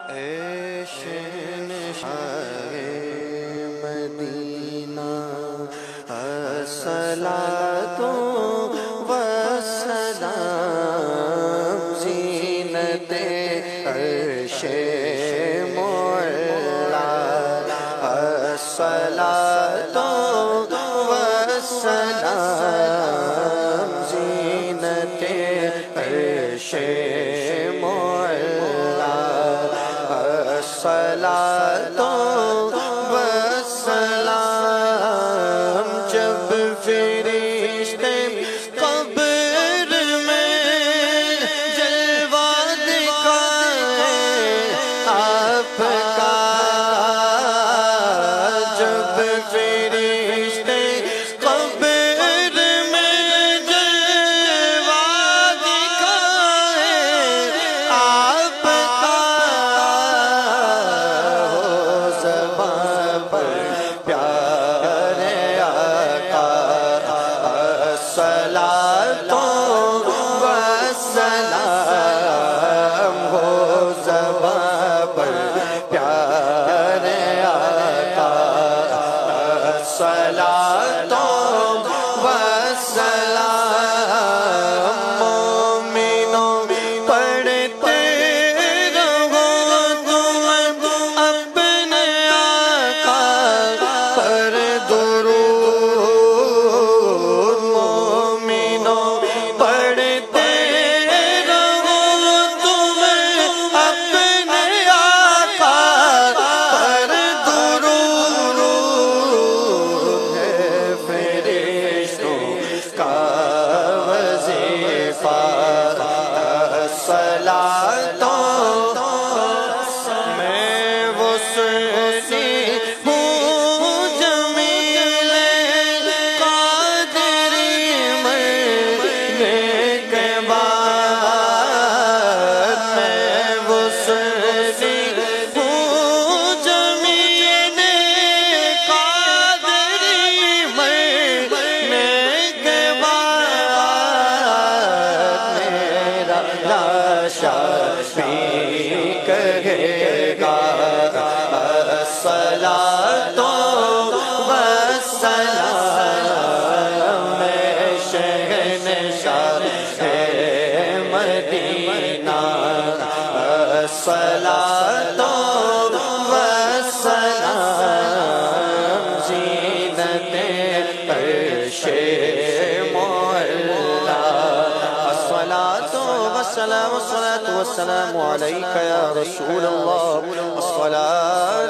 اے شہنشاہ مدینہ الصلاۃ والسلام زینت عرش مولا الصلاۃ والسلام زینت عرش الصلاۃ والسلام جب فرشتے قبر میں جلوہ دکھائیں آپ کا، جب فرشتے قبر میں جلوہ دکھائیں آپ کا، پیارے آقا الصلاۃ والسلام ہو زباں پر، پیارے آقا الصلاۃ والسلام مومنوں پڑھتے رہو تم اپنے آقا پر درود، مومنوں پڑھتے رہو تم اپنے آقا پر درود، ہے فرشتوں کا وظیفہ الصلاۃ، میں وصلی ہوں جمیل قادری مرنے کے بعد، میں وصلی ہوں جمیل قادری مرنے کے بعد، میرا لاشا بھی کہے گا الصلاۃ والسلام، میں شہنشاہ مدینہ الصلاۃ والسلام زینت عرش مولا الصلاۃ والسلام، الصلاۃ والسلام علیک یا رسول اللہ، الصلاۃ